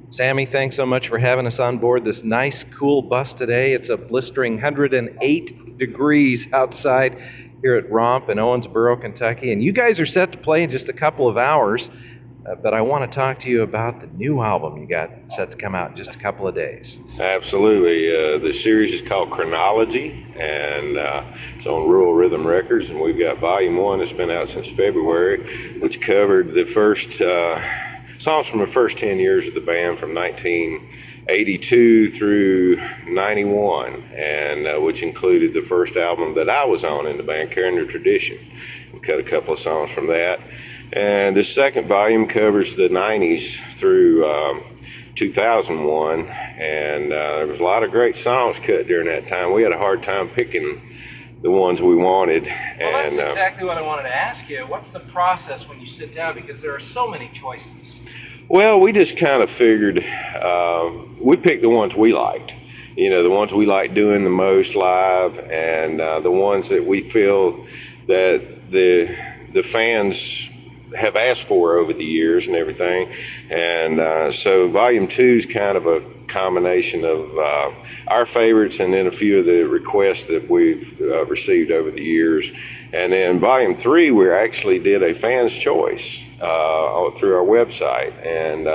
Sammy, thanks so much for having us on board this nice, cool bus today. It's a blistering 108 degrees outside here at ROMP in Owensboro, Kentucky. And you guys are set to play in just a couple of hours. But I want to talk to you about the new album you got set to come out in just a couple of days. Absolutely. The series is called Chronology, and it's on Rural Rhythm Records. And we've got Volume 1 that's been out since February, which covered the first songs from the first 10 years of the band from 1982 through 91, and which included the first album that I was on in the band, Carrying the Tradition. We cut a couple of songs from that. And the second volume covers the 90s through 2001, and there was a lot of great songs cut during that time. We had a hard time picking the ones we wanted. Well, that's exactly what I wanted to ask you. What's the process when you sit down? Because there are so many choices. Well, we just kind of figured we picked the ones we liked. You know, the ones we like doing the most live, and the ones that we feel that the fans have asked for over the years and everything. And so Volume 2 is kind of a combination of our favorites and then a few of the requests that we've received over the years. And then Volume 3, we actually did a fan's choice through our website. And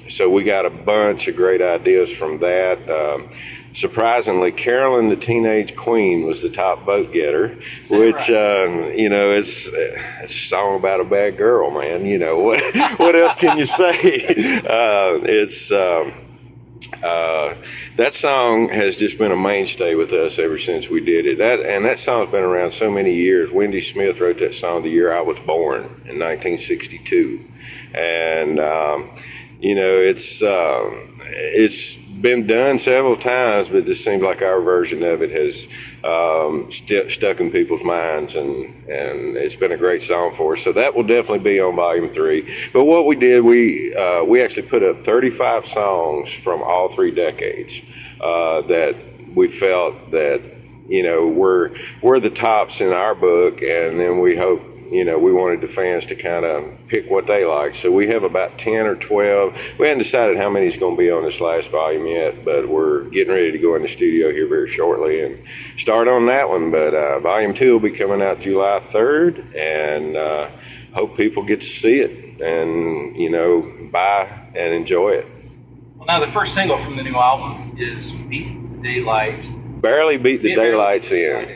so we got a bunch of great ideas from that. Surprisingly, Carolyn the Teenage Queen was the top vote getter, which, right? You know, it's a song about a bad girl, man. You know, what else can you say? That song has just been a mainstay with us ever since we did it. That song's been around so many years. Wendy Smith wrote that song the year I was born in 1962. And, you know, it's been done several times, but this seems like our version of it has stuck in people's minds, and it's been a great song for us. So that will definitely be on Volume 3. But what we did, we actually put up 35 songs from all three decades that we felt that, you know, were the tops in our book, and then we hope, you know, we wanted the fans to kind of pick what they like. So we have about 10 or 12. We haven't decided how many is going to be on this last volume yet, but we're getting ready to go in the studio here very shortly and start on that one. But Volume 2 will be coming out July 3rd, and hope people get to see it and, you know, buy and enjoy it. Well, now the first single from the new album is Beat the Daylight. Barely Beat the Daylights In.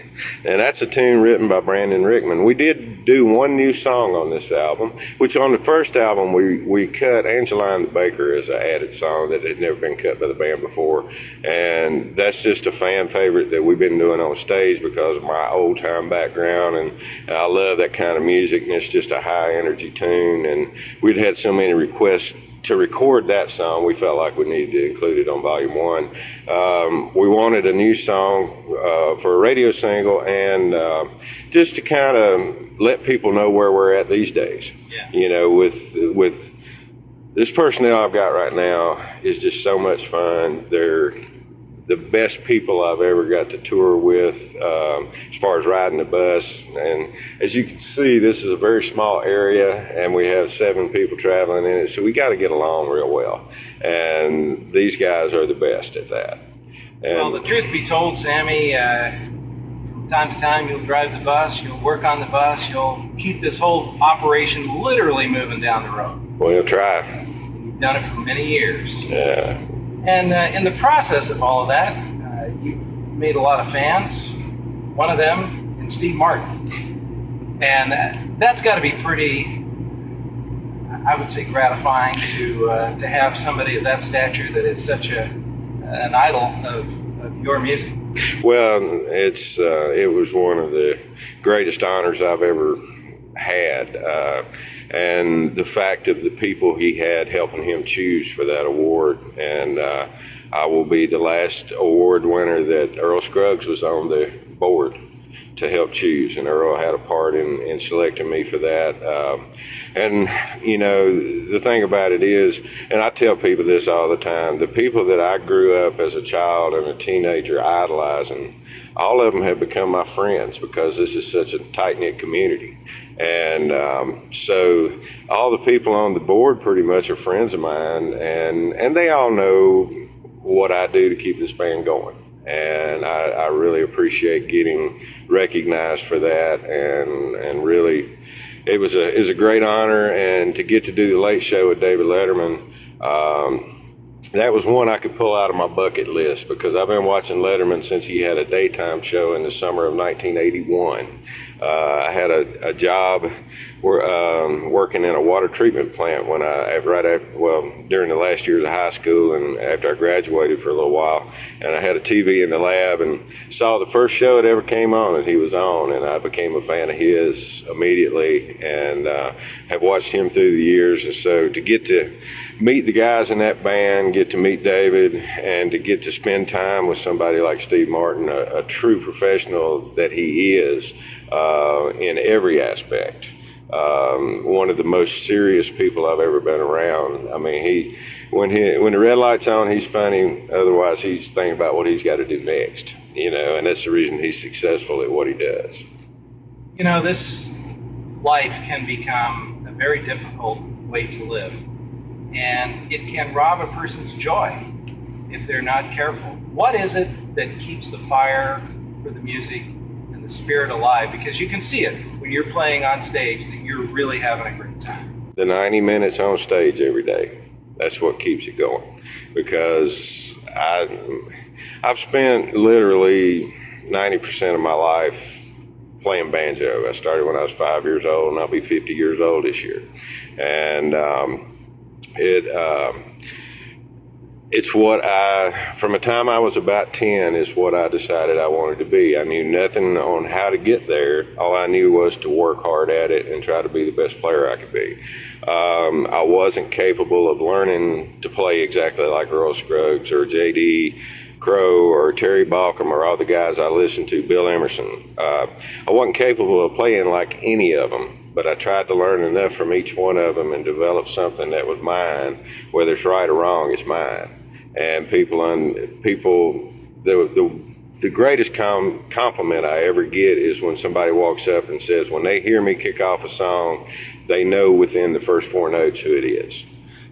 And that's a tune written by Brandon Rickman. We did do one new song on this album, which on the first album we cut Angeline the Baker as an added song that had never been cut by the band before. And that's just a fan favorite that we've been doing on stage because of my old time background, and I love that kind of music, and it's just a high energy tune. And we'd had so many requests to record that song, we felt like we needed to include it on Volume 1. We wanted a new song for a radio single, and just to kind of let people know where we're at these days. Yeah. You know, with this personnel I've got right now is just so much fun. They're the best people I've ever got to tour with as far as riding the bus. And as you can see, this is a very small area, and we have 7 people traveling in it, so we got to get along real well. And these guys are the best at that. And well, the truth be told, Sammy, from time to time you'll drive the bus, you'll work on the bus, you'll keep this whole operation literally moving down the road. we'll try. You've done it for many years. Yeah. And in the process of all of that, you made a lot of fans. One of them in Steve Martin. And that's got to be pretty, I would say, gratifying to have somebody of that stature that is such an idol of your music. Well, it was one of the greatest honors I've ever had, and the fact of the people he had helping him choose for that award. And I will be the last award winner that Earl Scruggs was on the board to help choose, and Earl had a part in selecting me for that. And you know, the thing about it is, and I tell people this all the time, the people that I grew up as a child and a teenager idolizing, all of them have become my friends because this is such a tight-knit community. And so all the people on the board pretty much are friends of mine, and they all know what I do to keep this band going. And I really appreciate getting recognized for that, and really it was a great honor. And to get to do the Late Show with David Letterman, that was one I could pull out of my bucket list, because I've been watching Letterman since he had a daytime show in the summer of 1981. I had a job working in a water treatment plant during the last years of high school, and after I graduated for a little while. And I had a TV in the lab and saw the first show that ever came on that he was on, and I became a fan of his immediately, and have watched him through the years. And so to get to meet the guys in that band, get to meet David, and to get to spend time with somebody like Steve Martin, a true professional that he is in every aspect. One of the most serious people I've ever been around. I mean, when the red light's on, he's funny. Otherwise, he's thinking about what he's got to do next, and that's the reason he's successful at what he does. This life can become a very difficult way to live, and it can rob a person's joy if they're not careful. What is it that keeps the fire for the music and the spirit alive? Because you can see it when you're playing on stage that you're really having a great time. The 90 minutes on stage every day, that's what keeps it going. Because I've spent literally 90% of my life playing banjo. I started when I was 5 years old, and I'll be 50 years old this year. And it's what from the time I was about 10, is what I decided I wanted to be. I knew nothing on how to get there. All I knew was to work hard at it and try to be the best player I could be. I wasn't capable of learning to play exactly like Earl Scruggs or J.D. Crowe or Terry Balcom or all the guys I listened to, Bill Emerson. I wasn't capable of playing like any of them, but I tried to learn enough from each one of them and develop something that was mine. Whether it's right or wrong, it's mine. And the greatest compliment I ever get is when somebody walks up and says, when they hear me kick off a song, they know within the first 4 notes who it is.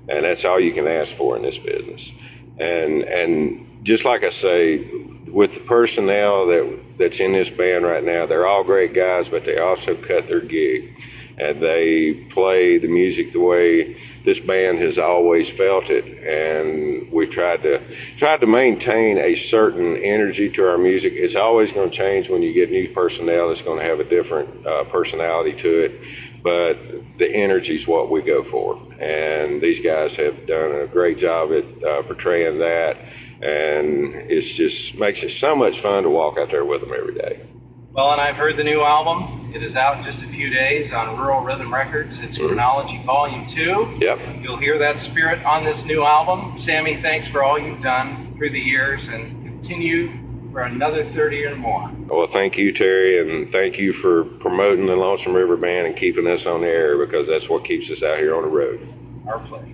And that's all you can ask for in this business. And just like I say, with the personnel that's in this band right now, they're all great guys, but they also cut their gig. And they play the music the way this band has always felt it. And we've tried to maintain a certain energy to our music. It's always going to change when you get new personnel. It's going to have a different personality to it. But the energy is what we go for. And these guys have done a great job at portraying that. And it just makes it so much fun to walk out there with them every day. Well, and I've heard the new album. It is out in just a few days on Rural Rhythm Records. It's Chronology Volume 2. Yep. You'll hear that spirit on this new album. Sammy, thanks for all you've done through the years, and continue for another 30 or more. Well, thank you, Terry, and thank you for promoting the Lonesome River Band and keeping us on the air, because that's what keeps us out here on the road. Our pleasure.